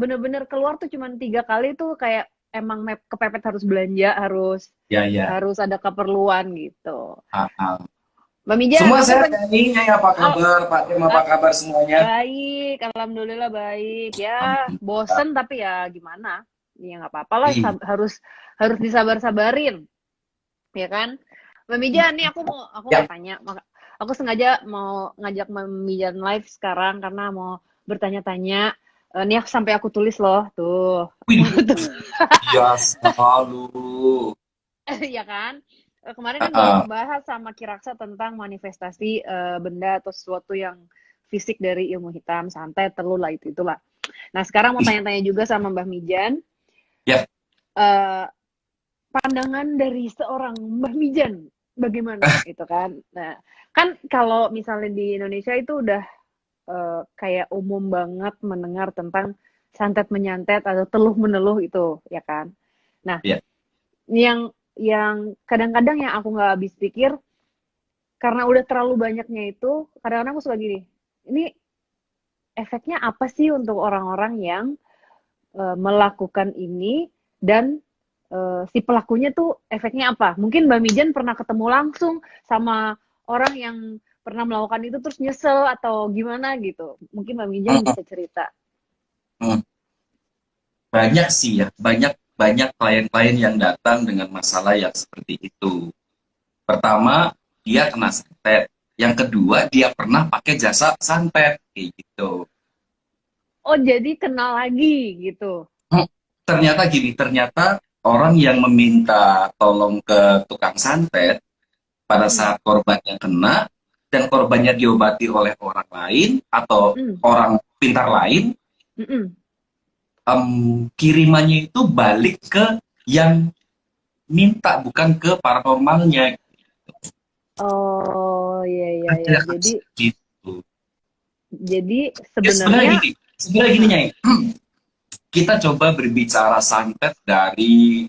bener-bener keluar tuh cuman 3 kali tuh kayak emang kepepet harus belanja, harus Ya, ya. harus ada keperluan gitu. Ah, ah. Mbak Mijan, Semua aku sehat pengen ya nih, Nyai, apa kabar? Pak Tim, apa kabar semuanya? baik, alhamdulillah baik. Ya, Alhamdulillah. bosen tapi ya gimana? Ya nggak apa-apa lah, Ih, harus harus disabar-sabarin, ya kan? Mbak Mijan, nih aku mau ya. tanya. Aku sengaja mau ngajak Mbak Mijan live sekarang karena mau bertanya-tanya. Nih sampai aku tulis loh, tuh. Wih, ya selalu. Ya kan? Kemarin Ah, kan baru ah. ngebahas sama Kiraksa tentang manifestasi benda atau sesuatu yang fisik dari ilmu hitam, santet, telur lah itulah. Nah sekarang mau Ih, tanya-tanya juga sama Mbah Mijan, ya. eh, pandangan dari seorang Mbah Mijan bagaimana itu kan? Nah kan kalau misalnya di Indonesia itu udah kayak umum banget mendengar tentang santet menyantet atau teluh meneluh itu, ya kan? Nah Ya. yang kadang-kadang yang aku nggak habis pikir karena udah terlalu banyaknya itu kadang-kadang aku suka gini, ini efeknya apa sih untuk orang-orang yang melakukan ini dan si pelakunya tuh efeknya apa? Mungkin Mbak Mijan pernah ketemu langsung sama orang yang pernah melakukan itu terus nyesel atau gimana gitu. Mungkin Mbak Mijan Hmm, bisa cerita. hmm. Banyak sih ya, banyak banyak klien-klien yang datang dengan masalah yang seperti itu. Pertama, dia kena santet. Yang kedua, dia pernah pakai jasa santet, kayak gitu. Oh jadi kenal lagi gitu. Hmm, Ternyata gini, ternyata orang yang meminta tolong ke tukang santet pada Mm-mm. saat korbannya kena dan korbannya diobati oleh orang lain atau Mm-mm. orang pintar lain, Mm-mm. kirimannya itu balik ke yang minta, bukan ke paranormalnya. Oh iya iya iya. Ada kasus gitu. Jadi Ya sebenarnya sebenarnya gini uh, Nyai, kita coba berbicara santet dari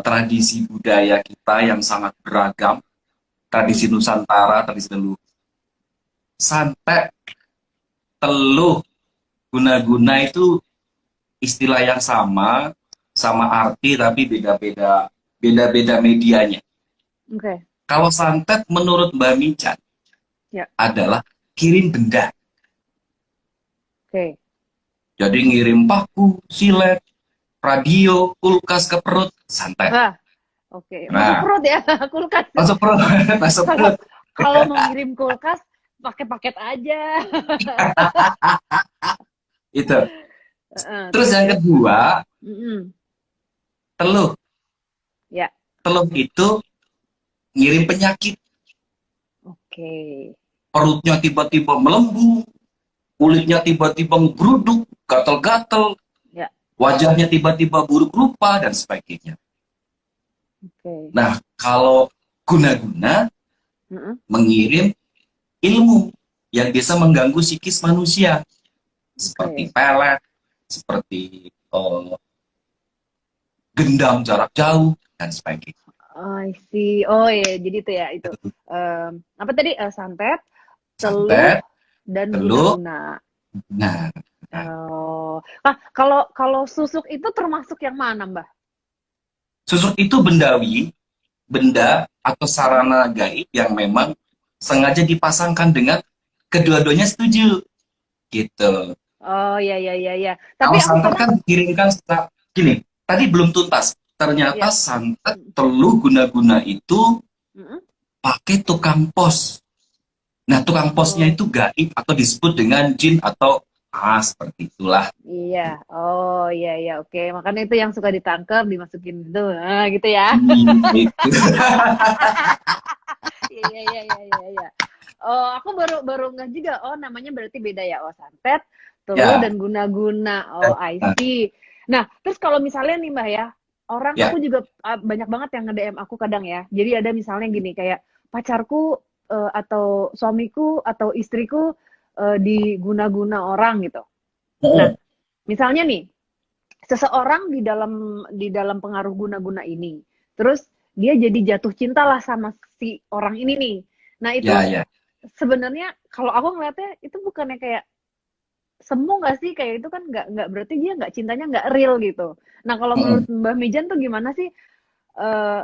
tradisi budaya kita yang sangat beragam, tradisi mm, Nusantara, tradisi leluhur. Santet, teluh, guna-guna itu istilah yang sama, sama arti tapi beda-beda medianya. oke okay. Kalau santet menurut Mbak Mican Ya adalah kirim benda. oke okay. Jadi ngirim paku, silet, radio, kulkas ke perut, santet. Ah oke okay. Masuk Nah, perut ya kulkas. masuk perut, masuk Kalau perut. kalau mau ngirim kulkas pakai paket aja. Itu. Terus Terus yang terus. kedua, Mm-mm. teluh. Ya Teluh itu ngirim penyakit. oke okay. Perutnya tiba-tiba melembung, kulitnya tiba-tiba ngegruduk, gatel-gatel, Ya wajahnya tiba-tiba buruk rupa, dan sebagainya. oke okay. Nah, kalau guna-guna Mm-mm. mengirim ilmu yang bisa mengganggu psikis manusia, Oke seperti okay. pelet, seperti gendam jarak jauh, dan sebagainya. I see. Oh ya, jadi itu ya itu. Apa tadi? Santet, teluh, Santet, dan teluk, guna-guna. nah, nah. Oh, kalau kalau susuk itu termasuk yang mana, Mbah? Susuk itu bendawi, benda atau Mm-mm. sarana gaib yang memang sengaja dipasangkan dengan kedua-duanya setuju, gitu. Oh ya ya ya ya. Tapi Kalau aku santet kadang kan dikirimkan setelah, gini, tadi belum tuntas. Ternyata ya. santet Mm, teluh guna-guna itu mm-mm. pakai tukang pos. Nah, tukang posnya Oh itu gaib atau disebut dengan jin atau seperti itulah. iya. Oh iya iya. Oke. Makanya itu yang suka ditangkap, dimasukin itu, gitu ya. Gitu. Iya iya iya iya iya. Iya. Oh, aku baru baru nggak juga. Oh, namanya berarti beda ya. Oh, santet, teluh Ya, dan guna-guna. Oh, I nah, see. Nah, terus kalau misalnya nih Mbak ya, orang aku ya, juga banyak banget yang nge-DM aku kadang ya. Jadi ada misalnya gini kayak pacarku atau suamiku atau istriku diguna-guna orang gitu. Nah, mm, misalnya nih seseorang di dalam pengaruh guna-guna ini, terus dia jadi jatuh cinta lah sama si orang ini nih. Nah, itu ya, ya. sebenarnya kalau aku ngeliatnya itu bukannya kayak semu nggak sih kayak itu kan nggak berarti dia nggak cintanya nggak real gitu. Nah kalau menurut Mm-mm. Mbah Mijan tuh gimana sih?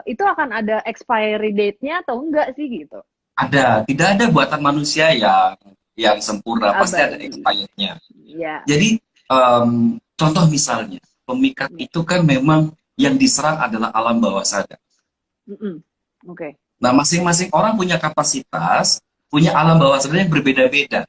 Itu akan ada expiry date-nya atau enggak sih gitu? Tidak ada buatan manusia yang sempurna, pasti ada Abadi. expirednya. Ya. Jadi contoh misalnya, pemikat Ya. itu kan memang yang diserang adalah alam bawah sadar. Mm-mm. Oke. Nah, masing-masing orang punya kapasitas, punya alam bawah sadar yang berbeda-beda.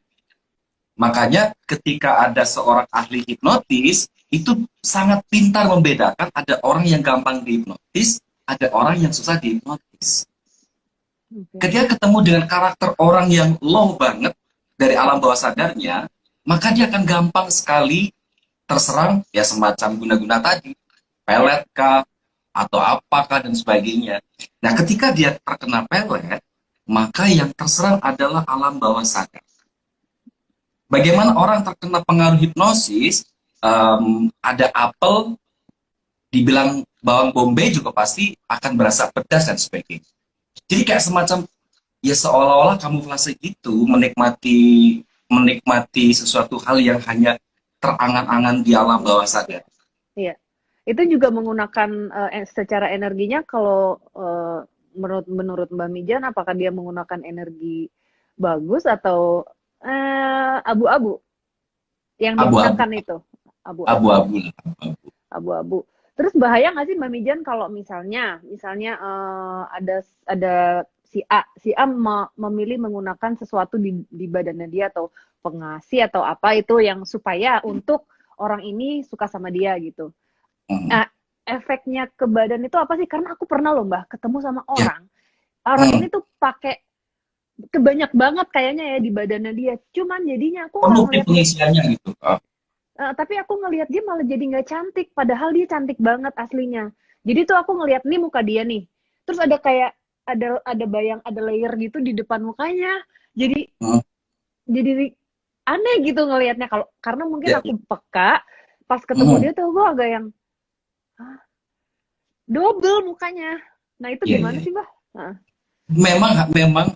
Makanya ketika ada seorang ahli hipnotis, itu sangat pintar membedakan ada orang yang gampang dihipnotis, ada orang yang susah dihipnotis. Oke. Ketika ketemu dengan karakter orang yang low banget dari alam bawah sadarnya, maka dia akan gampang sekali terserang ya semacam guna-guna tadi, Ya. pelet kah, atau apakah dan sebagainya. Nah, ketika dia terkena pelet, maka yang terserang adalah alam bawah sadar. Bagaimana orang terkena pengaruh hipnosis, ada apel, dibilang bawang bombay juga pasti akan berasa pedas dan sebagainya. Jadi kayak semacam ya seolah-olah kamuflase itu menikmati menikmati sesuatu hal yang hanya terangan-angan di alam bawah Iya. sadar. Iya. Itu juga menggunakan secara energinya kalau menurut menurut Mbak Mijan apakah dia menggunakan energi bagus atau abu-abu yang Abu-abu, ditekan itu? Abu-abu. abu-abu lah, abu-abu. Abu-abu. Terus bahaya nggak sih Mbak Mijan kalau misalnya ada si A memilih menggunakan sesuatu di badannya dia atau pengasih atau apa itu yang supaya untuk orang ini suka sama dia gitu. Hmm. Nah, efeknya ke badan itu apa sih? Karena aku pernah loh Mbak ketemu sama Ya, orang hmm. ini tuh pakai kebanyak banget kayaknya ya di badannya dia. Cuman jadinya aku nggak Penuh nih ngelihat dia. pengisiannya gitu. Tapi aku ngelihat dia malah jadi nggak cantik, padahal dia cantik banget aslinya. Jadi tuh aku ngelihat nih muka dia nih, terus ada kayak ada layer gitu di depan mukanya. Jadi Hmm. jadi aneh gitu ngelihatnya kalau karena mungkin Ya, aku peka pas ketemu hmm. dia tuh gue agak yang double mukanya. Nah itu Ya, gimana ya. sih Mbak? Nah, Memang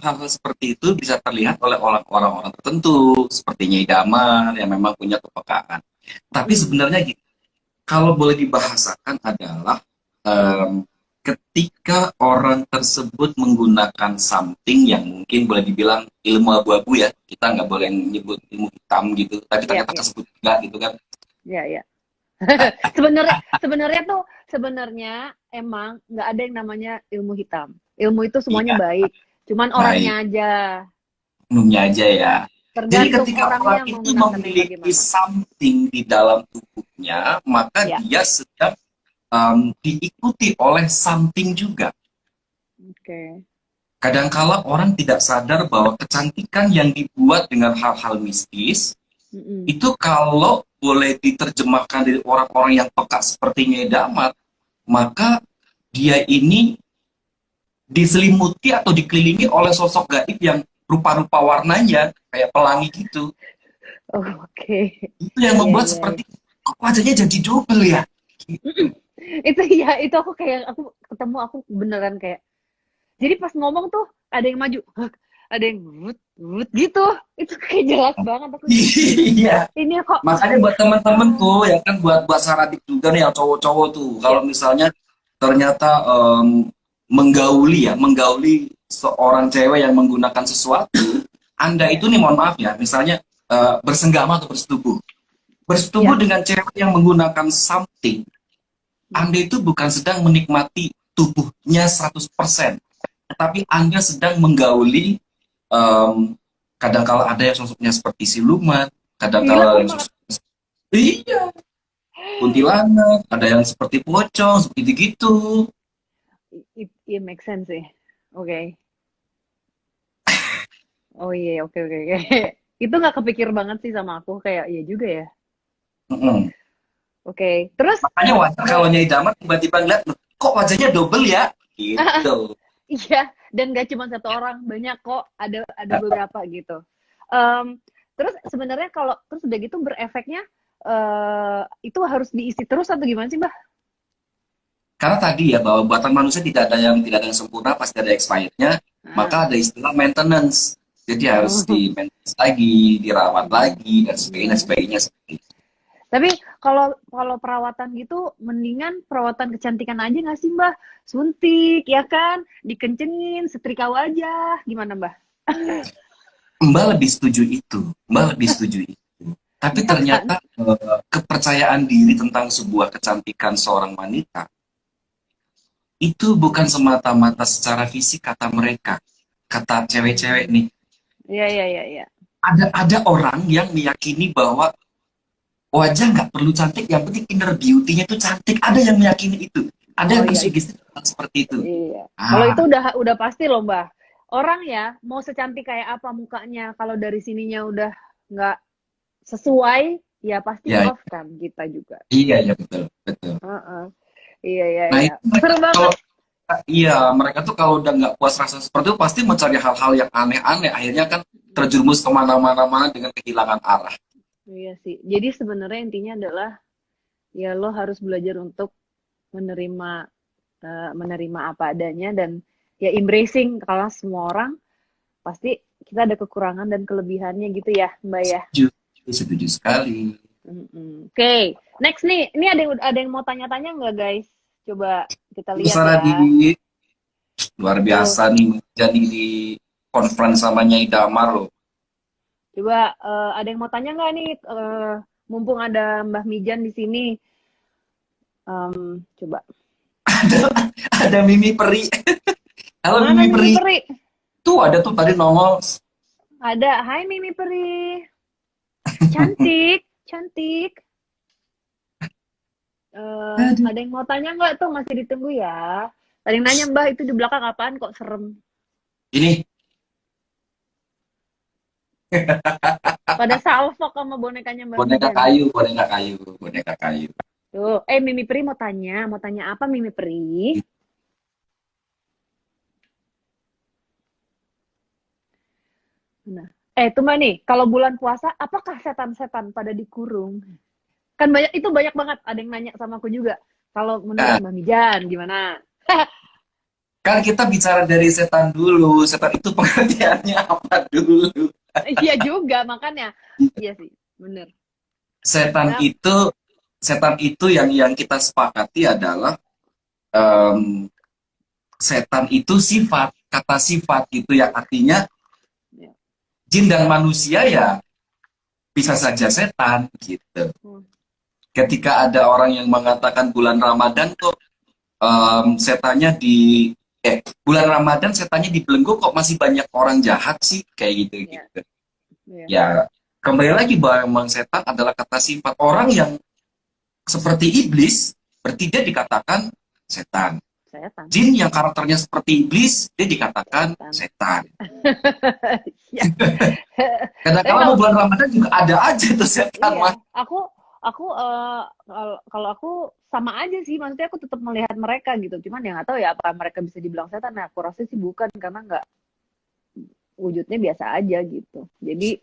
hal-hal seperti itu bisa terlihat oleh orang-orang tertentu, seperti Nyai Damar yang memang punya kepekaan. Tapi mm, sebenarnya gitu, kalau boleh dibahasakan adalah em, ketika orang tersebut menggunakan something yang mungkin boleh dibilang ilmu abu-abu ya, kita nggak boleh nyebut ilmu hitam gitu, tapi ya ternyata ya tersebut enggak gitu kan. ya ya. sebenarnya sebenarnya emang nggak ada yang namanya ilmu hitam. Ilmu itu semuanya Iya, baik. Cuman baik, orangnya aja. umumnya aja ya. Jadi Tergantung ketika orangnya orang yang itu menggunakannya memiliki bagaimana. something di dalam tubuhnya, maka Ya, dia sedang diikuti oleh something juga. oke. Kadangkala orang tidak sadar bahwa kecantikan yang dibuat dengan hal-hal mistis, Mm-mm. itu kalau boleh diterjemahkan dari orang-orang yang peka seperti Nyai Damat, maka dia ini diselimuti atau dikelilingi oleh sosok gaib yang rupa-rupa warnanya kayak pelangi gitu. Oh, oke. Itu yang Iya, membuat iya, iya. seperti kok wajahnya jadi double ya gitu. Itu ya, itu aku kayak aku ketemu aku beneran kayak. Jadi pas ngomong tuh ada yang maju, "Hah," ada yang wut wut gitu. Itu kayak jelas banget aku kayak Iya, ini kok makanya buat ah temen-temenku ya kan, buat saradik juga nih yang cowok-cowok tuh, ya kalau misalnya ternyata menggauli seorang cewek yang menggunakan sesuatu, anda ya itu nih mohon maaf ya, misalnya bersenggama atau bersetubuh ya dengan cewek yang menggunakan something, anda itu bukan sedang menikmati tubuhnya 100%, tapi anda sedang menggauli, um, kadang-kala ada yang sosoknya seperti siluman, kadang-kala yang siluman. sosoknya iya, kuntilanak, ada yang seperti pocong, seperti gitu. It make sense sih. Oke. Oh iya, oke oke oke. Itu nggak kepikir banget sih sama aku kayak iya juga ya. Mm-mm. Oke. Terus Makanya wajar kalau eh, Nyai Damat tiba-tiba ngeliat, "Loh, kok wajahnya double ya?" Gitu. iya, dan gak cuma satu orang, banyak kok, ada beberapa gitu. Em, terus sebenarnya kalau terus udah gitu berefeknya itu harus diisi terus atau gimana sih, Mbak? Karena tadi ya bahwa buatan manusia tidak ada yang sempurna, pasti ada expirednya, Ah, maka ada istilah maintenance. Jadi harus di maintenance lagi, dirawat lagi, dan sebagainya, Iya. sebagainya, sebagainya. Tapi kalau kalau perawatan gitu, mendingan perawatan kecantikan aja nggak sih Mbah? Suntik, ya kan? Dikencengin, setrika wajah, gimana Mbah? Mbak lebih setuju itu, Mbak lebih setuju itu. Tapi Iya kan? ternyata kepercayaan diri tentang sebuah kecantikan seorang wanita itu bukan semata-mata secara fisik kata mereka, kata cewek-cewek Hmm. nih. Iya, iya, iya, iya. Ada orang yang meyakini bahwa wajah nggak perlu cantik, yang penting inner beauty-nya itu cantik. Ada yang meyakini itu. Ada Oh yang iya, bersugesti seperti itu. iya. Kalau itu Ah, udah pasti loh Mbah. Orang ya mau secantik kayak apa mukanya, kalau dari sininya udah nggak sesuai, ya pasti ya, off kan kita juga. iya, ya betul, betul. Heeh. Iya, iya, Nah iya. itu mereka Seru kalau banget. iya mereka tuh kalau udah nggak puas rasa seperti itu pasti mencari hal-hal yang aneh-aneh. Akhirnya kan terjerumus kemana-mana dengan kehilangan arah. Iya sih. Jadi sebenarnya intinya adalah ya lo harus belajar untuk menerima menerima apa adanya dan ya embracing kalau semua orang pasti kita ada kekurangan dan kelebihannya gitu ya Mbak ya. Setuju, setuju sekali. Oke, next nih, ini ada yang mau tanya-tanya nggak guys? Coba kita lihat Sarah di ya. luar Tuh, biasa nih jadi di conference sama Nyai Damar loh. coba ada yang mau tanya nggak nih? Mumpung ada Mbah Mijan di sini, coba. Ada Mimi Peri. Halo Mana Mimi Mimi Peri. Peri? Tuh ada tuh tadi nongol. Ada. Hai Mimi Peri. Cantik, cantik. Aduh. Ada yang mau tanya nggak tuh? Masih ditunggu ya. Ada yang nanya Mbah itu di belakang apaan kok serem? Ini Pada salfok sama bonekanya Mbah boneka Mijan. kayu, boneka kayu, boneka kayu. Tuh, Mimi Peri mau tanya apa Mimi Peri? Nah, itu Mbak nih, kalau bulan puasa, apakah setan-setan pada dikurung? Kan banyak banget. Ada yang nanya sama aku juga. Kalau menurut Nah, Mbak Mijan, gimana? kan kita bicara dari setan dulu. Setan itu pengertiannya apa dulu? Iya juga, makanya. Iya sih, bener. Setan Ya, itu setan itu yang kita sepakati adalah em, setan itu sifat, kata sifat gitu yang artinya ya. jin dan manusia ya bisa saja setan gitu. Hmm. Ketika ada orang yang mengatakan bulan Ramadan kok setannya di bulan Ramadan setannya dibelenggu kok masih banyak orang jahat sih kayak gitu Ya, gitu. ya. Ya kembali lagi bahwa memang setan adalah kata sifat orang yang seperti iblis, berarti dia dikatakan setan. Setan. Jin yang karakternya seperti iblis, dia dikatakan Setan. setan. Ya. Tapi Kadang-kadang mau kalau bulan Ramadan juga ada aja tuh setan iya, mah. aku kalau aku sama aja sih, maksudnya aku tetap melihat mereka gitu. Cuman ya nggak tahu ya apa mereka bisa dibilang setan. Nah, aku rasa sih bukan karena nggak wujudnya biasa aja gitu. Jadi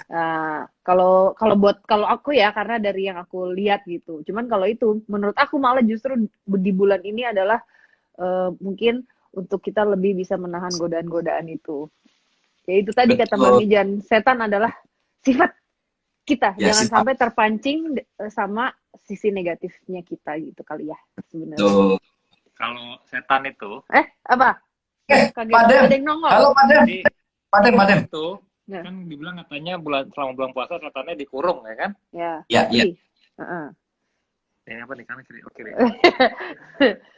Ya, kalau aku ya karena dari yang aku lihat gitu. Cuman kalau itu menurut aku malah justru di bulan ini adalah mungkin untuk kita lebih bisa menahan godaan-godaan itu. Ya itu tadi kata Mbak betul. Mijan, setan adalah sifat kita. Ya Jangan sifat sampai terpancing sama sisi negatifnya kita gitu kali ya sebenarnya. betul. Kalau setan itu, Apa? Pak Kaget. Dem. Ada yang nongol. Halo Pak Dem. jadi Pak Dem, Pak setan Dem. itu Nah, kan dibilang katanya selama bulan puasa setannya dikurung ya kan? ya. Ya, ya. Ih. Heeh. Ini apa nih kanan kiri? Oh, kiri.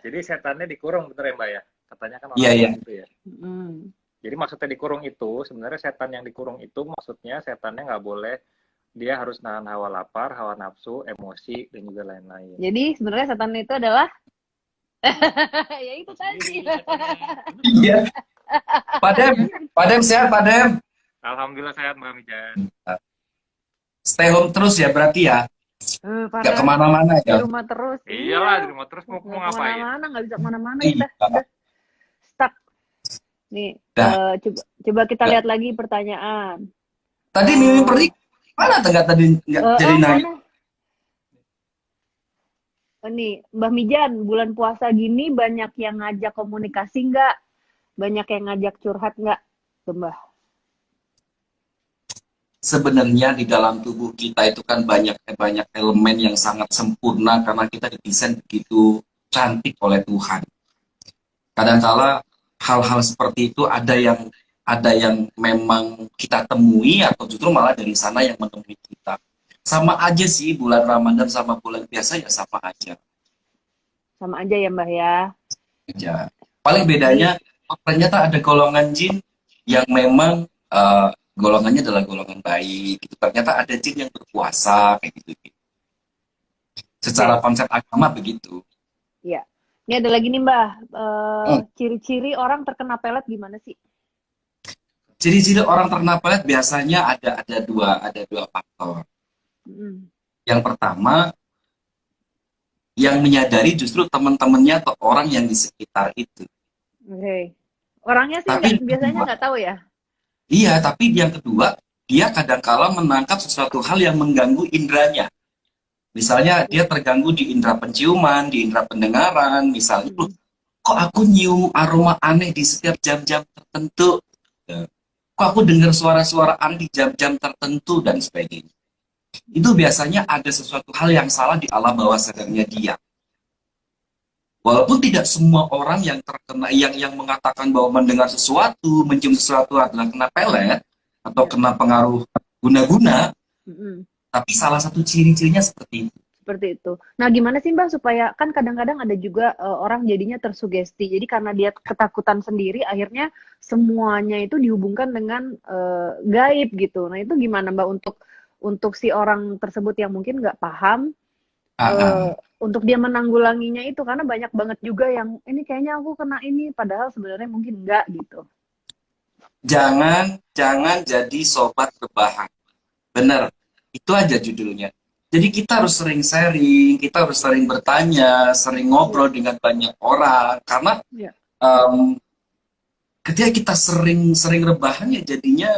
Jadi setannya dikurung bener ya Mbak ya? Katanya kan Iya, orang iya. gitu ya. Hmm. Jadi maksudnya dikurung itu sebenarnya setan yang dikurung itu maksudnya setannya nggak boleh, dia harus nahan hawa lapar, hawa nafsu, emosi dan juga lain-lain. Jadi sebenarnya setan itu adalah ya itu tadi. Sendiri setannya. Iya. Pak Dem. Pak Dem sehat, Pak Dem. Alhamdulillah sehat Mbak Mijan. Stay home terus ya berarti ya. Nggak Parah kemana-mana di ya. rumah terus. Iyalah Iya. di rumah terus mau Nggak ngapain? kemana-mana, nggak bisa kemana-mana Iya. kita. Udah stuck. Nih, Nah, coba kita nah. lihat lagi pertanyaan. Tadi Mimi Peri mana nggak tadi nggak jadi nanya. Mana? Nih, Mbah Mijan, bulan puasa gini banyak yang ngajak komunikasi nggak? Banyak yang ngajak curhat nggak? Tuh, Mbah. sebenarnya di dalam tubuh kita itu kan banyak banyak elemen yang sangat sempurna karena kita didesain begitu cantik oleh Tuhan. Kadangkala hal-hal seperti itu ada yang memang kita temui atau justru malah dari sana yang menemui kita. Sama aja sih bulan Ramadan sama bulan biasa ya sama aja. Sama aja ya Mbah ya. Aja. Paling Jadi bedanya ternyata ada golongan jin yang memang golongannya adalah golongan baik. Gitu. Ternyata ada jin yang berpuasa kayak gitu. Secara oke, konsep agama begitu. ya. Ini ada lagi nih Mbah, Hmm. ciri-ciri orang terkena pelet gimana sih? Ciri-ciri orang terkena pelet biasanya ada dua faktor. Mm, Yang pertama, yang menyadari justru teman-temannya atau orang yang di sekitar itu. oke. Orangnya sih Tapi nggak, yang biasanya kedua, nggak tahu ya. iya, tapi yang kedua, dia kadangkala menangkap sesuatu hal yang mengganggu indranya. Misalnya dia terganggu di indera penciuman, di indera pendengaran, misalnya, "Loh, Mm, kok aku nyium aroma aneh di setiap jam-jam tertentu? Ya. Kok aku dengar suara-suara aneh di jam-jam tertentu dan sebagainya." Itu biasanya ada sesuatu hal yang salah di alam bawah sadarnya dia. Walaupun tidak semua orang yang terkena yang mengatakan bahwa mendengar sesuatu, mencium sesuatu adalah kena pelet atau ya. kena pengaruh guna-guna, Mm-mm. tapi salah satu ciri-cirinya seperti itu. Seperti itu. Nah, gimana sih Mbak supaya kan kadang-kadang ada juga orang jadinya tersugesti. Jadi karena dia ketakutan sendiri, akhirnya semuanya itu dihubungkan dengan gaib gitu. Nah, itu gimana Mbak untuk si orang tersebut yang mungkin nggak paham Ah, eh, ah. untuk dia menanggulanginya itu karena banyak banget juga yang ini kayaknya aku kena ini padahal sebenarnya mungkin enggak gitu. Jangan, jangan jadi sobat rebahan. Bener, itu aja judulnya. Jadi kita harus sering sharing, kita harus sering bertanya, sering Iya, ngobrol dengan banyak orang. Karena iya, em, ketika kita sering-sering rebahan ya jadinya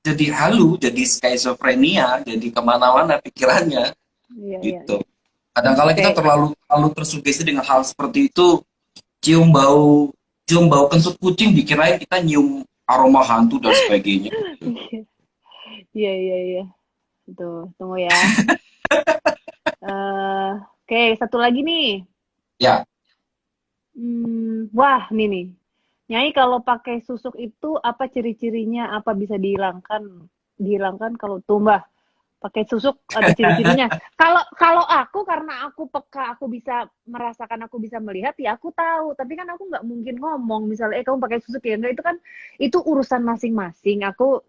jadi halu, jadi skizofrenia, jadi kemana-mana pikirannya iya, iya, gitu. iya. Kadang-kala kita Oke. terlalu tersugesti dengan hal seperti itu, cium bau kentut kucing dikirain kita nyium aroma hantu dan sebagainya. Iya, iya, iya. Tuh, tunggu ya. Oke, satu lagi nih. Ya, Wah, nih. Nyai kalau pakai susuk itu apa ciri-cirinya? Apa bisa dihilangkan? Dihilangkan kalau tumbah pakai susuk ada ciri-cirinya. Kalau kalau aku karena aku peka, aku bisa merasakan, aku bisa melihat ya aku tahu. Tapi kan aku nggak mungkin ngomong misalnya, kamu pakai susuk ya enggak, itu kan itu urusan masing-masing. Aku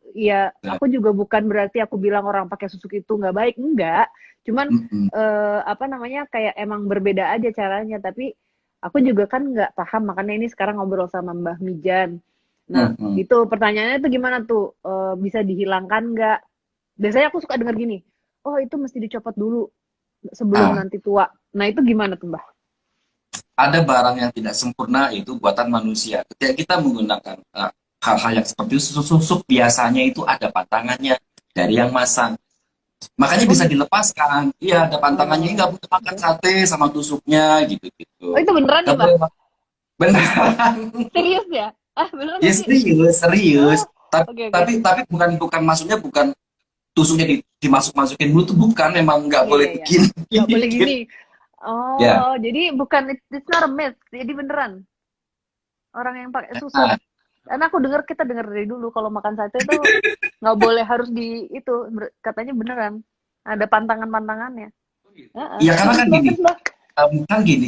juga bukan berarti aku bilang orang pakai susuk itu nggak baik, enggak. Cuman mm-mm, apa namanya kayak emang berbeda aja caranya. Tapi aku juga kan nggak paham, makanya ini sekarang ngobrol sama Mbah Mijan. Nah, mm-mm. itu pertanyaannya tuh gimana tuh? Bisa dihilangkan nggak? Biasanya aku suka denger gini, oh itu mesti dicopot dulu sebelum Ah, nanti tua. Nah itu gimana tuh Mbah? ada barang yang tidak sempurna itu buatan manusia. Ketika kita menggunakan hal-hal yang seperti itu, susuk biasanya itu ada pantangannya dari yang masang. Makanya Oh bisa gitu. dilepaskan. Iya, ada pantangannya. Nggak boleh makan Oke. sate sama tusuknya Oh gitu-gitu. itu beneran nih Nggak Mbah? boleh makan. Benar. Serius ya? Ah beneran Ya berarti? serius, serius. Oh Tapi oke oke. tapi tapi bukan maksudnya bukan tusuknya dimasuk-masukin dulu tuh bukan, memang nggak Iya boleh iya iya. begini. Nggak boleh Gitu. gini. Ya. Oh jadi bukan it's not a myth. Jadi beneran orang yang pakai susuk. Nah, Karena aku dengar kita dengar dari dulu kalau makan sate tuh nggak boleh harus di itu katanya beneran. Ada pantangan-pantangannya. Heeh. ya karena Terus kan Mbah gini, terus Mbah.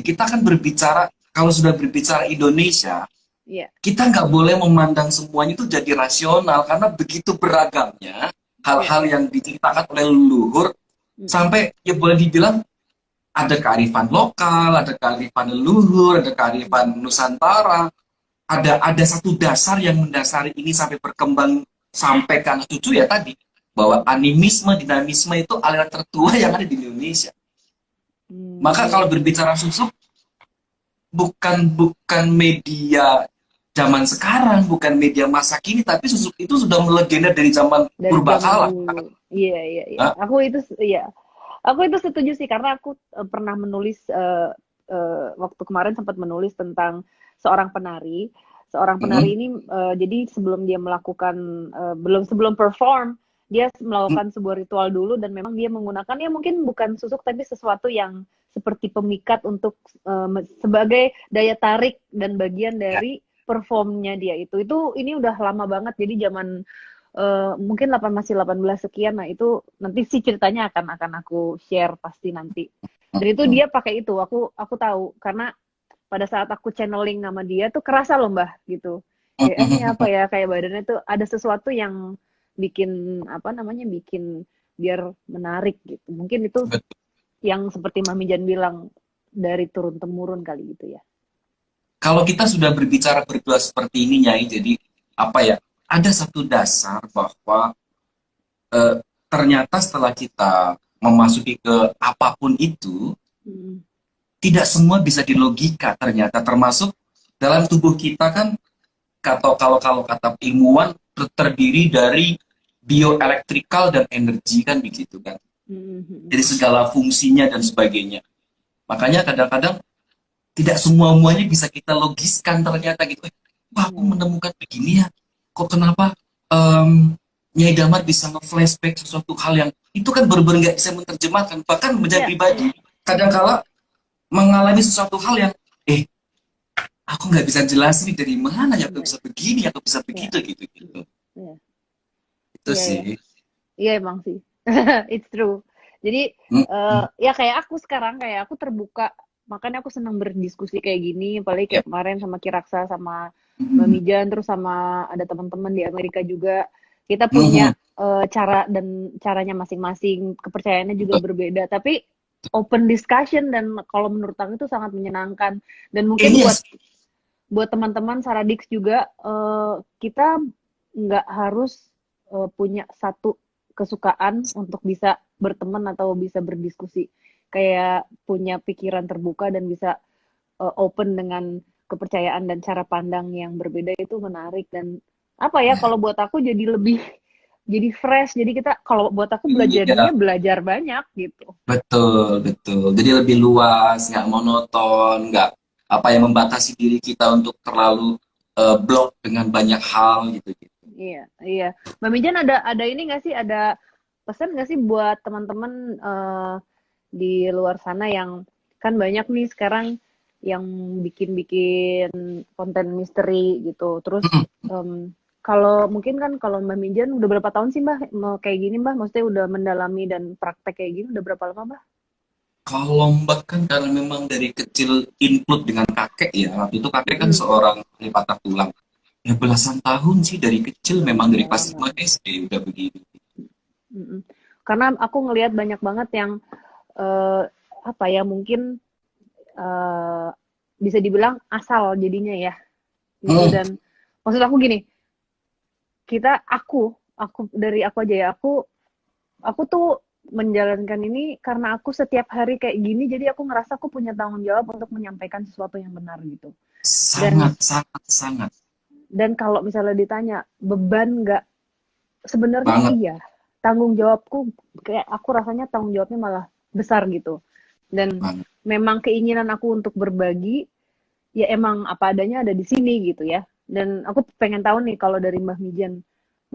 kita kan berbicara, kalau sudah berbicara Indonesia, Iya. kita nggak boleh memandang semuanya itu jadi rasional karena begitu beragamnya Iya. hal-hal yang diceritakan oleh leluhur, Mm-mm. sampai ya boleh dibilang ada kearifan lokal, ada kearifan leluhur, ada kearifan Nusantara, ada satu dasar yang mendasari ini sampai berkembang sampai ke anak cucu ya tadi, bahwa animisme, dinamisme itu aliran tertua yang ada di Indonesia. Maka Iya kalau iya. berbicara susuk, bukan bukan media zaman sekarang, bukan media masa kini, tapi susuk itu sudah melegenda dari zaman Dari zaman purbakala. dulu. Iya iya iya. Nah, Aku itu setuju sih karena aku pernah menulis waktu kemarin sempat menulis tentang seorang penari. Seorang penari mm, ini jadi sebelum dia melakukan sebelum perform dia melakukan sebuah ritual dulu dan memang dia menggunakan ya mungkin bukan susuk tapi sesuatu yang seperti pemikat untuk sebagai daya tarik dan bagian Ya. dari performnya dia itu ini udah lama banget jadi zaman mungkin masih 18 sekian. Nah itu nanti sih ceritanya akan aku share pasti nanti. Dan itu dia pakai itu, aku tahu karena pada saat aku channeling sama dia tuh kerasa loh Mbah gitu. Kayak ini apa ya, kayak badannya tuh ada sesuatu yang bikin apa namanya, bikin biar menarik gitu. Mungkin itu Betul. yang seperti Mami Jan bilang dari turun temurun kali gitu ya. Kalau kita sudah berbicara berdua seperti ini, Nyai, jadi apa ya? Ada satu dasar bahwa ternyata setelah kita memasuki ke apapun itu, tidak semua bisa dilogika ternyata, termasuk dalam tubuh kita kan, kalau kata ilmuwan terdiri dari bioelektrikal dan energi kan begitu kan. Jadi segala fungsinya dan sebagainya. Makanya kadang-kadang tidak semuanya bisa kita logiskan ternyata gitu. Wah, aku menemukan begini ya. Kok kenapa Nyai Damar bisa nge-flashback sesuatu hal yang itu kan benar-benar nggak bisa menerjemahkan. Bahkan menjadi pribadi kadang-kala mengalami sesuatu hal yang aku nggak bisa jelasin dari mana ya, aku bisa begini, aku bisa begitu gitu. Itu sih. Iya emang sih. It's true. Jadi ya kayak aku sekarang, kayak aku terbuka, makanya aku senang berdiskusi kayak gini, apalagi kayak kemarin sama Kiraksa, sama Mami Jan, terus sama ada teman-teman di Amerika juga. Kita punya cara dan caranya masing-masing, kepercayaannya juga berbeda, tapi open discussion dan kalau menurut aku itu sangat menyenangkan. Dan mungkin buat teman-teman Saradix juga, kita nggak harus punya satu kesukaan untuk bisa berteman atau bisa berdiskusi. Kayak punya pikiran terbuka dan bisa open dengan kepercayaan dan cara pandang yang berbeda itu menarik. Dan apa ya, kalau buat aku jadi fresh. Jadi kita, kalau buat aku belajar banyak gitu. Betul. Jadi lebih luas, nggak monoton, nggak apa yang membatasi diri kita untuk terlalu blok dengan banyak hal gitu. Iya. Mbak Mijan ada ini nggak sih, ada pesan nggak sih buat teman-teman di luar sana yang kan banyak nih sekarang yang bikin konten misteri gitu. Terus kalau mungkin kan kalau Mbak Mijan udah berapa tahun sih Mbak kayak gini Mbak? Maksudnya udah mendalami dan praktek kayak gini udah berapa lama Mbak? Kalau Mbak kan karena memang dari kecil input dengan kakek ya. Waktu itu kakek kan seorang ahli patah tulang. Ya belasan tahun sih dari kecil, memang dari kelas 5 SD udah begini. Karena aku ngelihat banyak banget yang apa ya, mungkin bisa dibilang asal jadinya ya gitu. Dan maksud aku gini, aku aja ya, aku tuh menjalankan ini karena aku setiap hari kayak gini, jadi aku ngerasa aku punya tanggung jawab untuk menyampaikan sesuatu yang benar gitu. Sangat. Dan kalau misalnya ditanya beban nggak, sebenarnya iya, tanggung jawabku, kayak aku rasanya tanggung jawabnya malah besar gitu. Dan memang keinginan aku untuk berbagi ya emang apa adanya ada di sini gitu ya. Dan aku pengen tahu nih kalau dari Mbak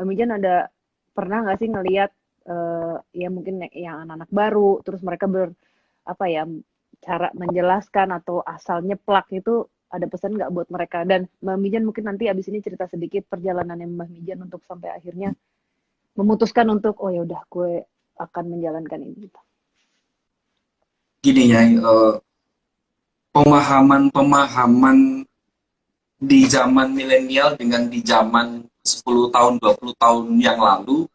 Mijan ada pernah nggak sih ngelihat ya mungkin yang anak-anak baru, terus mereka cara menjelaskan atau asal nyeplak itu, ada pesan nggak buat mereka? Dan Mbak Mijan mungkin nanti abis ini cerita sedikit perjalanannya Mbak Mijan untuk sampai akhirnya memutuskan untuk oh ya udah gue akan menjalankan ini. Gini ya, pemahaman di zaman milenial dengan di zaman 10 tahun, 20 tahun yang lalu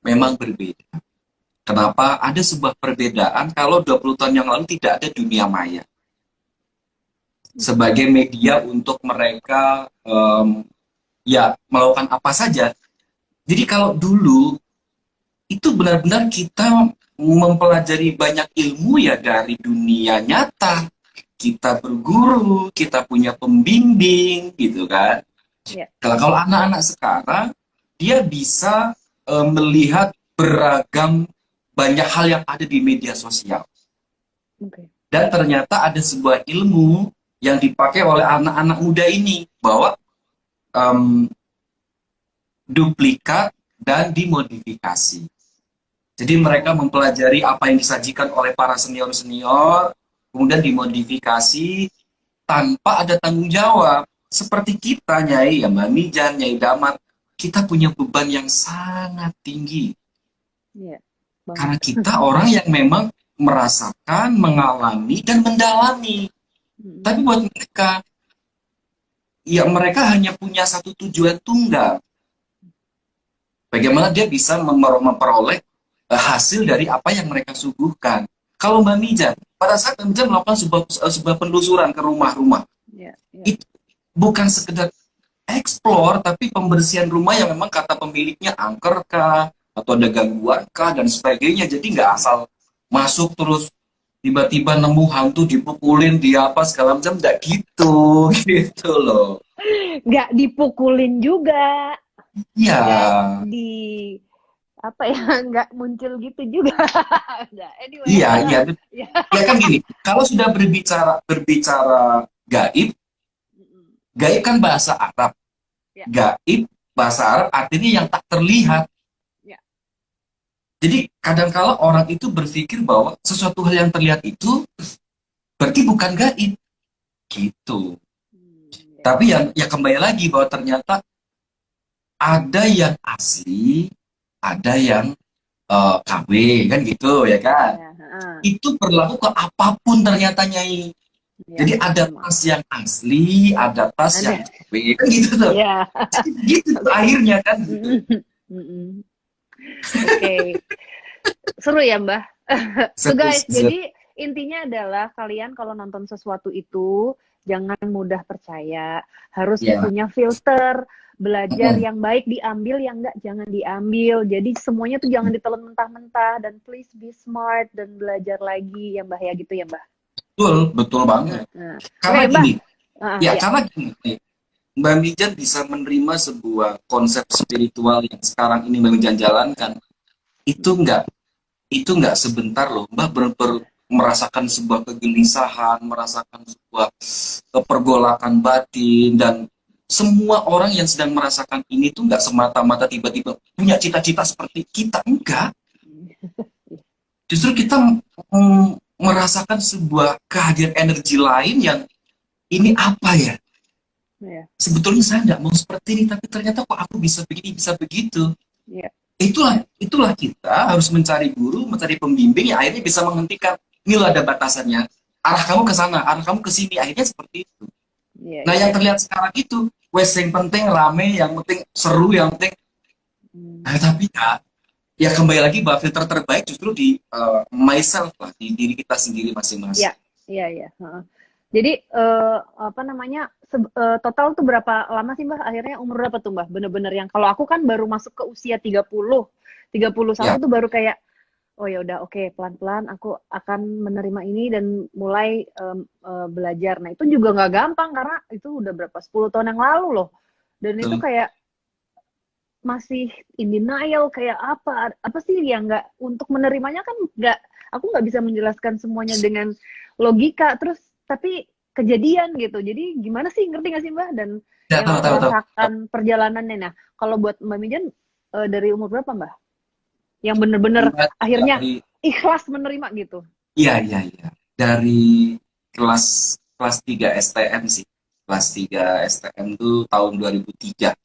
memang berbeda. Kenapa? Ada sebuah perbedaan. Kalau 20 tahun yang lalu tidak ada dunia maya sebagai media untuk mereka melakukan apa saja. Jadi kalau dulu itu benar-benar kita mempelajari banyak ilmu ya dari dunia nyata. Kita berguru, kita punya pembimbing gitu kan. Kalau anak-anak sekarang dia bisa melihat beragam banyak hal yang ada di media sosial. Dan ternyata ada sebuah ilmu yang dipakai oleh anak-anak muda ini, bahwa duplikat dan dimodifikasi. Jadi mereka mempelajari apa yang disajikan oleh para senior-senior, kemudian dimodifikasi tanpa ada tanggung jawab. Seperti kita, Nyai, ya Mbak Mijan, Nyai Damat, kita punya beban yang sangat tinggi. Iya, Karena banget. kita orang yang memang merasakan, mengalami, dan mendalami. Tapi buat mereka, ya mereka hanya punya satu tujuan tunggal. Bagaimana dia bisa memperoleh hasil dari apa yang mereka suguhkan. Kalau Mbak Mijan, pada saat Mbak Mijan melakukan sebuah penelusuran ke rumah-rumah, Iya, iya. itu bukan sekedar explore, tapi pembersihan rumah yang memang kata pemiliknya angker kah, atau ada gangguan kah, dan sebagainya. Jadi nggak asal masuk terus tiba-tiba nemu hantu dipukulin, di apa segala macam, nggak gitu, gitu loh. Nggak dipukulin juga, Ya, nggak di apa ya, nggak muncul gitu juga. Nggak, anyway. iya, iya. Ya. Ya kan gini, kalau sudah berbicara gaib, gaib kan bahasa Arab. Ya. Gaib bahasa Arab artinya yang tak terlihat. Ya. Jadi kadang-kala orang itu berpikir bahwa sesuatu hal yang terlihat itu berarti bukan gaib, gitu. Ya. Tapi ya kembali lagi bahwa ternyata ada yang asli, ada yang KW, kan gitu ya kan. Ya, Itu berlaku ke apapun ternyata, Nyai. ya, Jadi ada sama. tas yang asli, ada tas Ada. yang KW, kan gitu tuh. Ya. Gitu tuh akhirnya kan gitu. Oke. Seru ya, Mbah. So guys, Seru. jadi intinya adalah kalian kalau nonton sesuatu itu jangan mudah percaya, harus Ya. punya filter, belajar yang baik diambil, yang enggak jangan diambil. Jadi semuanya tuh jangan ditelan mentah-mentah, dan please be smart dan belajar lagi ya Mbah, ya gitu ya Mbah. Betul banget. Nah. Karena Oke, Mbah. gini, Ya. karena gini, Mbak Mijan bisa menerima sebuah konsep spiritual yang sekarang ini Mbak Mijan jalankan, itu enggak sebentar loh. Mbak merasakan sebuah kegelisahan, merasakan sebuah pergolakan batin, dan semua orang yang sedang merasakan ini tuh nggak semata-mata tiba-tiba punya cita-cita seperti kita, enggak. Justru kita merasakan sebuah kehadiran energi lain yang ini apa ya? Ya. Sebetulnya saya nggak mau seperti ini, tapi ternyata kok aku bisa begini, bisa begitu. Ya. Itulah kita harus mencari guru, mencari pembimbing yang akhirnya bisa menghentikan. Ini loh ada batasannya. Arah kamu ke sana, arah kamu ke sini. Akhirnya seperti itu. Ya, Nah, yang terlihat sekarang itu, wes yang penting rame, yang penting seru, yang penting. Nah, tapi ya kembali lagi bahwa filter terbaik justru di myself lah, di diri kita sendiri masing-masing. Iya. Jadi apa namanya, total tuh berapa lama sih Mbah? Akhirnya umur berapa tuh Mbah? Bener-bener yang kalau aku kan baru masuk ke usia 31 tuh baru kayak oh ya udah oke, pelan-pelan aku akan menerima ini dan mulai belajar. Nah, itu juga nggak gampang karena itu udah berapa 10 tahun yang lalu loh. Dan itu kayak masih in denial, kayak apa sih yang nggak, untuk menerimanya kan aku nggak bisa menjelaskan semuanya dengan logika, terus tapi kejadian gitu. Jadi gimana sih, ngerti nggak sih Mbak? Dan yang merasakan perjalanannya. Nah, kalau buat Mbak Mijan dari umur berapa Mbak? Yang bener-bener akhirnya ikhlas menerima gitu. Iya. Dari kelas 3 STM sih. Kelas 3 STM itu tahun 2003.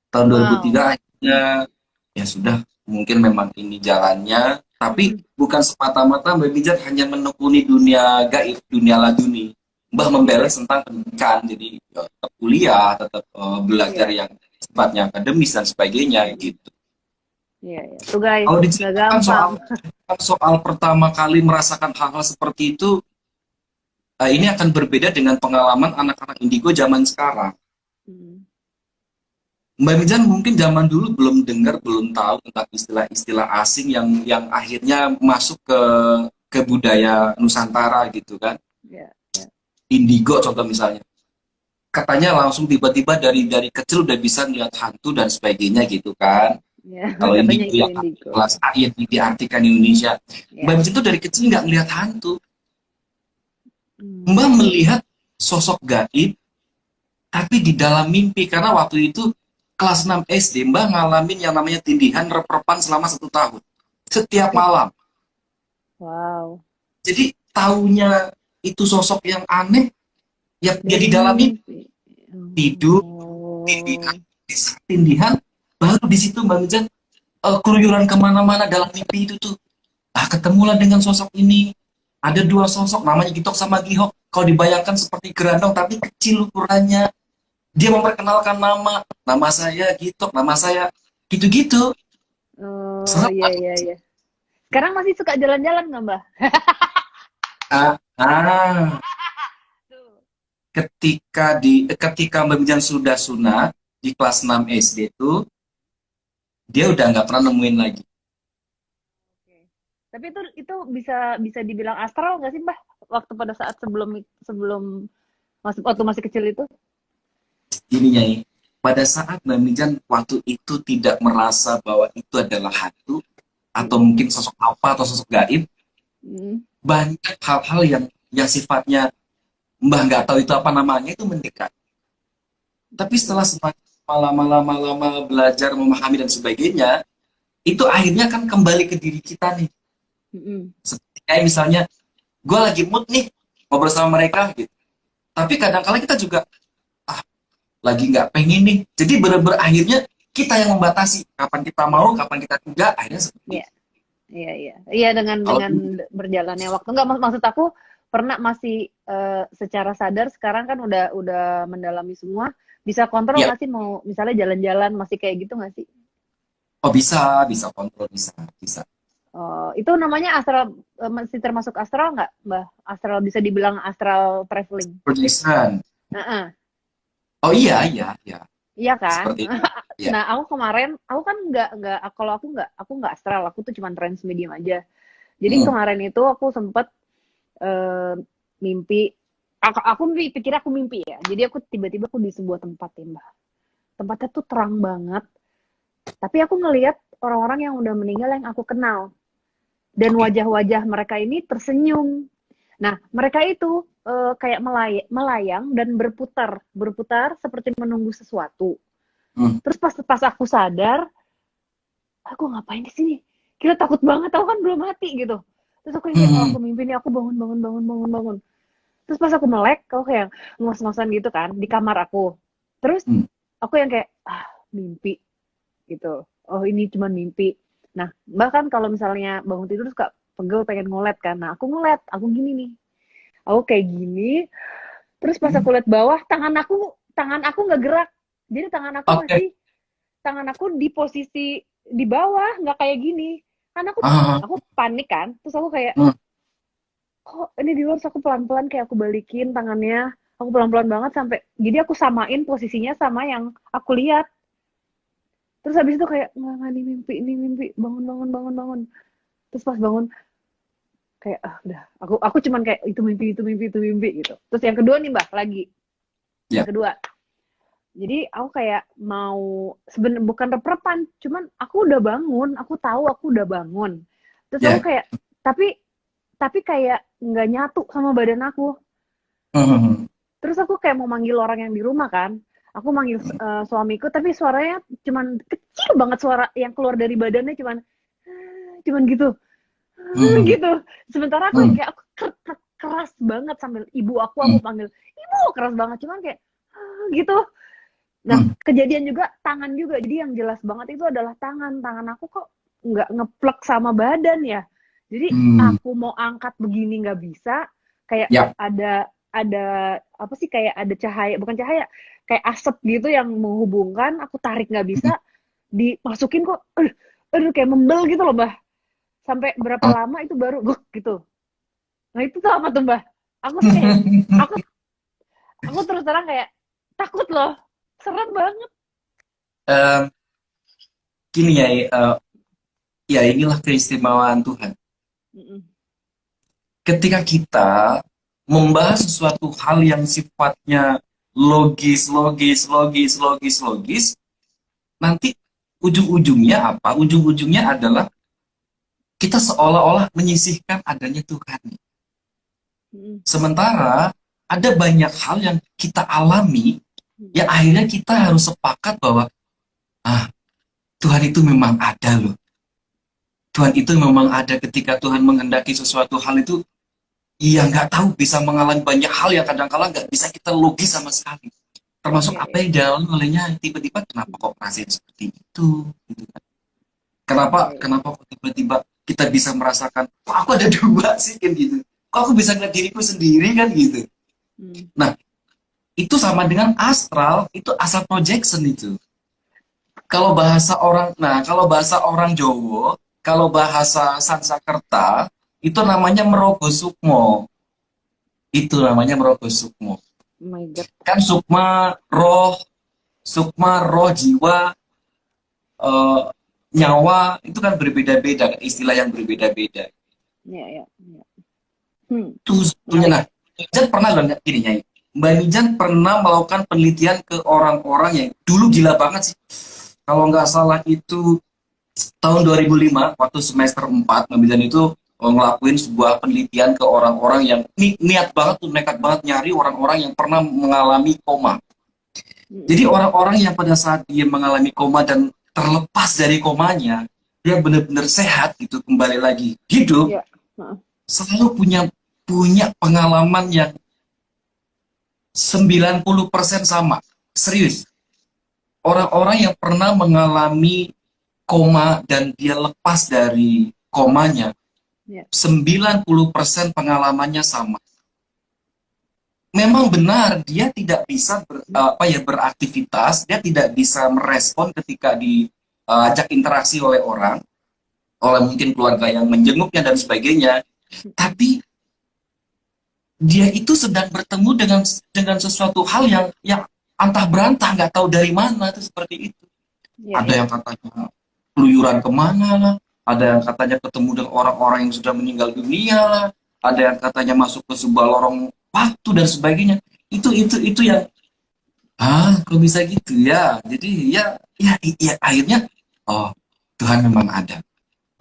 Tahun 2003 akhirnya ya sudah, mungkin memang ini jalannya, tapi bukan semata-mata Mbak Mijan hanya menekuni dunia gaib, dunia laduni. Mbak membalance tentang pendidikan, jadi tetap kuliah, tetap belajar yang sifatnya akademis dan sebagainya gitu. Iya. Tuh guys, kalau diceritakan soal pertama kali merasakan hal-hal seperti itu, ini akan berbeda dengan pengalaman anak-anak indigo zaman sekarang. Mbak Mijan mungkin zaman dulu belum dengar, belum tahu tentang istilah-istilah asing yang akhirnya masuk ke budaya Nusantara gitu kan. Indigo contoh misalnya, katanya langsung tiba-tiba dari kecil udah bisa melihat hantu dan sebagainya gitu kan. Kalau indigo yang kelas A yang diartikan Indonesia, Mbak Mijan itu dari kecil nggak melihat hantu. Mbak melihat sosok gaib, tapi di dalam mimpi, karena waktu itu kelas 6 SD, Mbah ngalamin yang namanya tindihan rep-repan selama 1 tahun. Setiap Ih, malam. wow. Jadi taunya itu sosok yang aneh, ya dia Dari didalami mimpi. tidur, Oh. tindihan, tindihan, baru di situ Mbak Mijan keluyuran kemana-mana dalam mimpi itu tuh. Ketemulah dengan sosok ini. Ada 2 sosok, namanya Gitok sama Gihok. Kalau dibayangkan seperti gerandong, tapi kecil ukurannya. Dia memperkenalkan nama saya Gitok, nama saya gitu-gitu. Oh, Serem iya, banget. iya, iya. Sekarang masih suka jalan-jalan nggak, Mbak? Ah, ah. Tuh. Ketika Mbak Mijan sudah sunat di kelas 6 SD itu, dia udah nggak pernah nemuin lagi. Oke. Tapi itu bisa bisa dibilang astral nggak sih, Mbak? Waktu pada saat sebelum sebelum waktu masih kecil itu? Ini Nyai, pada saat Mbak Mijan waktu itu tidak merasa bahwa itu adalah hantu, atau Mm-mm. mungkin sosok apa atau sosok gaib, Mm-mm. banyak hal-hal yang sifatnya Mbah nggak tahu itu apa namanya itu mendekat. Tapi setelah semakin lama-lama belajar memahami dan sebagainya, itu akhirnya kan kembali ke diri kita nih. Mm-mm. Seperti kayak misalnya, gue lagi mood nih ngobrol sama mereka gitu. Tapi kadang-kala kita juga lagi nggak pengen nih. Jadi bener-bener akhirnya kita yang membatasi kapan kita Iya, mau, kapan kita tidak. Akhirnya seperti iya, itu. iya, iya. Iya, Kalau dengan berjalannya waktu. Nggak, maksud aku pernah masih secara sadar sekarang kan udah mendalami semua. Bisa kontrol ya, nggak sih mau misalnya jalan-jalan masih kayak gitu nggak sih? oh bisa kontrol, bisa. Oh, itu namanya astral, masih termasuk astral nggak, Mbak? Astral bisa dibilang astral traveling. Projection. Heeh, Oh iya, iya kan? seperti itu. Ya. Nah, aku kemarin, aku kan nggak, kalau aku nggak astral, aku tuh cuma transmedium aja. Jadi Hmm. kemarin itu aku sempet eh, mimpi, aku pikir aku mimpi ya. Jadi aku tiba-tiba aku di sebuah tempat ya, Mbak. Tempatnya tuh terang banget, tapi aku ngelihat orang-orang yang udah meninggal yang aku kenal. Dan Oke. wajah-wajah mereka ini tersenyum. Nah, mereka itu kayak melayang dan berputar seperti menunggu sesuatu. Hmm. Terus pas aku sadar, aku ngapain di sini? Kita takut banget, aku kan belum mati gitu. Terus aku yang kayak, oh, Hmm. aku mimpi nih, aku bangun. Terus pas aku melek, aku kayak ngos-ngosan gitu kan di kamar aku. Terus Hmm. aku yang kayak, mimpi gitu. Oh, ini cuma mimpi. Nah, bahkan kalau misalnya bangun tidur suka pegel pengen ngolet kan. Nah, aku ngolet, aku gini nih. Aku kayak gini, terus pas Hmm. aku lihat bawah, tangan aku nggak gerak. Jadi Oke. tangan aku di posisi di bawah, nggak kayak gini. Kan Ah. aku panik kan, terus aku kayak, Hmm. kok ini di luar, terus aku pelan-pelan kayak aku balikin tangannya, aku pelan-pelan banget sampai, jadi aku samain posisinya sama yang aku lihat. Terus habis itu kayak, nggak, ini mimpi, bangun. Terus pas bangun, kayak, udah, aku cuman kayak, itu mimpi gitu. Terus yang kedua nih, Mbak, lagi. Ya. Yang kedua, jadi aku kayak mau sebenarnya bukan rep-repan, cuman aku udah bangun, aku tahu aku udah bangun. Terus aku Ya. kayak tapi kayak nggak nyatu sama badan aku. Hmm. Terus aku kayak mau manggil orang yang di rumah kan. Aku manggil suamiku, tapi suaranya cuman kecil banget, suara yang keluar dari badannya cuman gitu. Hmm. Gitu. Sementara aku yang Hmm. kayak aku keras banget sambil ibu aku Hmm. panggil, ibu, keras banget cuman kayak gitu. Nah, Hmm. kejadian juga tangan juga. Jadi yang jelas banget itu adalah tangan aku kok nggak ngeplek sama badan ya. Jadi Hmm. aku mau angkat begini nggak bisa. Kayak Ya. ada apa sih, kayak ada cahaya, bukan cahaya, kayak asap gitu yang menghubungkan. Aku tarik nggak Hmm. bisa, dimasukin kok, aduh kayak membel gitu loh, Mbah. Sampai berapa Oh. lama itu baru gitu. Nah itu tuh apa tuh, Mbah? Aku sih kayak, aku aku terus terang kayak takut loh, serem banget. Em, Gini ya, ya inilah keistimewaan Tuhan. Mm-mm. Ketika kita membahas sesuatu hal yang sifatnya logis, nanti ujung-ujungnya apa? Ujung-ujungnya adalah kita seolah-olah menyisihkan adanya Tuhan. Mm-mm. Sementara ada banyak hal yang kita alami, ya akhirnya kita harus sepakat bahwa ah, Tuhan itu memang ada loh. Tuhan itu memang ada ketika Tuhan menghendaki sesuatu hal itu, iya nggak tahu bisa mengalami banyak hal yang kadang-kala nggak bisa kita logis sama sekali. Termasuk Iya, apa iya, yang dialami olehnya, tiba-tiba kenapa kok ngerasain seperti itu, gitu kan. Kenapa, iya, iya. kenapa kok tiba-tiba kita bisa merasakan, kok aku ada dua sih, kan gitu. Kok aku bisa ngeliat diriku sendiri, kan gitu. Hmm. Nah, itu sama dengan astral, itu asal projection itu. Kalau bahasa orang Jawa, kalau bahasa Sanskerta, itu namanya merogo sukmo. Itu namanya merogo sukmo. Oh my God. Kan sukma roh jiwa, eh, nyawa itu kan berbeda-beda, kan, istilah yang berbeda-beda. Iya, iya, iya. Hmm, Itu sebetulnya. menarik. Nah, Mijan pernah loh gini, Nyai. Mbak Mijan pernah melakukan penelitian ke orang-orang yang dulu gila banget sih. Kalau nggak salah itu tahun 2005 waktu semester 4 Mamidan itu ngelakuin sebuah penelitian ke orang-orang yang niat banget tuh, nekat banget nyari orang-orang yang pernah mengalami koma. Jadi Mm-mm. orang-orang yang pada saat dia mengalami koma dan terlepas dari komanya, dia benar-benar sehat gitu, kembali lagi hidup, Iya. Heeh. selalu punya punya pengalaman yang 90% sama. Serius. Orang-orang yang pernah mengalami koma dan dia lepas dari komanya, Iya. 90% pengalamannya sama. Memang benar dia tidak bisa beraktivitas, dia tidak bisa merespon ketika diajak interaksi oleh orang, oleh mungkin keluarga yang menjenguknya dan sebagainya. Tapi dia itu sedang bertemu dengan sesuatu hal yang antah berantah, nggak tahu dari mana, itu seperti itu. Iya, Ada iya. yang katanya keluyuran kemana lah, ada yang katanya ketemu dengan orang-orang yang sudah meninggal dunia lah, ada yang katanya masuk ke sebuah lorong waktu dan sebagainya. Itu yang kok bisa gitu ya. Jadi ya akhirnya, oh, Tuhan memang ada.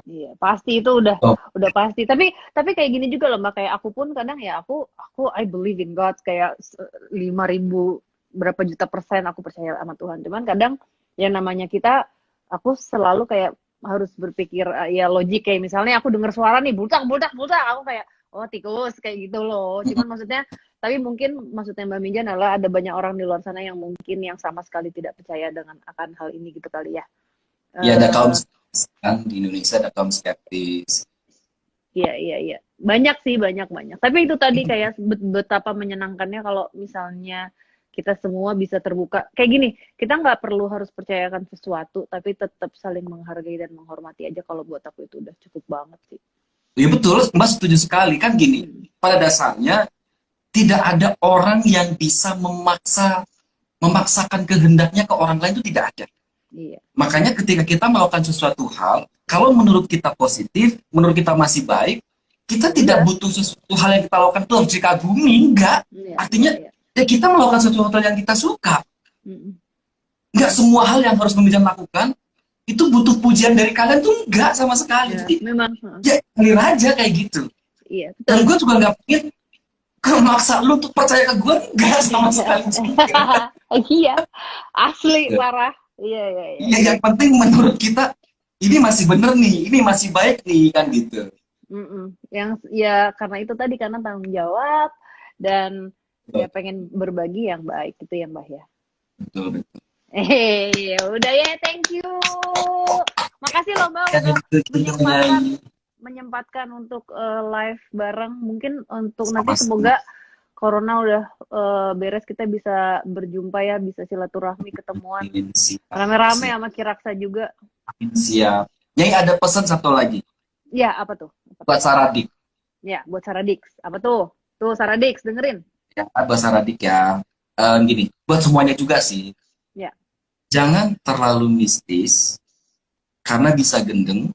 Iya, pasti itu udah Oh, pasti. Tapi kayak gini juga loh Mbak, kayak aku pun kadang ya aku I believe in God kayak 5.000 berapa juta persen aku percaya sama Tuhan. Cuman kadang yang namanya kita aku selalu kayak harus berpikir ya logik, kayak misalnya aku dengar suara nih bultak bultak bultak, aku kayak oh tikus kayak gitu loh. Cuman maksudnya tapi mungkin maksudnya Mbak Minjan adalah ada banyak orang di luar sana yang mungkin yang sama sekali tidak percaya dengan akan hal ini gitu kali ya. ya ada kaum Eh, skeptis kan, di Indonesia ada kaum skeptis. Iya, iya, iya. Banyak sih, banyak, banyak. Tapi itu tadi kayak betapa menyenangkannya kalau misalnya kita semua bisa terbuka. Kayak gini, kita nggak perlu harus percayakan sesuatu, tapi tetap saling menghargai dan menghormati aja. Kalau buat aku itu udah cukup banget sih. Ya betul, Mbak setuju sekali kan gini. Hmm. Pada dasarnya tidak ada orang yang bisa memaksakan kehendaknya ke orang lain, itu tidak ada. Iya, Makanya ketika kita melakukan sesuatu hal, kalau menurut kita positif, menurut kita masih baik, kita ya tidak udah. butuh sesuatu hal yang kita lakukan itu harus dikagumi, enggak. Iya, iya, Artinya, iya. ya kita melakukan sesuatu hal yang kita suka. Mm-mm. Enggak semua hal yang harus pembicara lakukan, itu butuh pujian dari kalian tuh enggak sama sekali. Ya, Jadi, memang. Heeh. ya ngalir aja kayak gitu. Iya, Dan betul. gue juga nggak pengen maksa lu untuk percaya ke gue, enggak sama sekali juga. Iya, asli parah. Iya, iya, iya, Ya, iya. yang penting menurut kita, ini masih bener nih, ini masih baik nih, kan gitu. Mm-mm. Yang ya karena itu tadi, karena tanggung jawab dan ya pengen berbagi yang baik gitu ya Mbak ya. Betul, betul. Udah ya, thank you. Makasih loh Mbak Ya, udah gitu, Nyai. menyempatkan untuk live bareng. Mungkin untuk nanti Sama-sama. semoga corona udah beres, kita bisa berjumpa ya, bisa silaturahmi, ketemuan Siap, rame-rame siap, sama Kiraksa juga. siap. Nyai ada pesan satu lagi Ya, apa tuh? Apa tuh? buat Saradik. Ya, buat Saradix. Apa tuh? Tuh Saradix, dengerin. Ya, buat Saradik ya. Gini, buat semuanya juga sih. Ya. Jangan terlalu mistis karena bisa gendeng,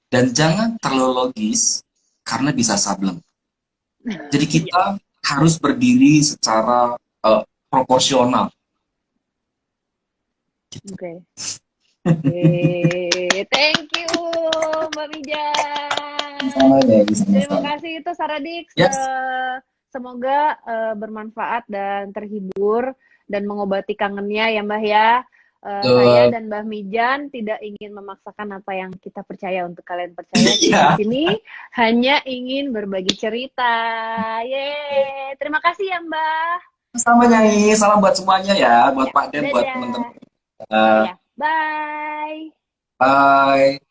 dan jangan terlalu logis karena bisa sableng. Jadi Iya. kita harus berdiri secara proporsional. Oke. Thank you Mbak Mijan. Sama ya, Terima sama-sama. kasih itu Saradix. Yes. Semoga bermanfaat dan terhibur dan mengobati kangennya ya Mbak ya. Saya Betul. dan Mbah Mijan tidak ingin memaksakan apa yang kita percaya untuk kalian percaya. Kita Iya. di sini hanya ingin berbagi cerita. Yeay, terima kasih ya Mbah. Sama Nyai, salam buat semuanya ya, buat Ya, Pak Den, buat dadah. teman-teman. Ya, bye. Bye.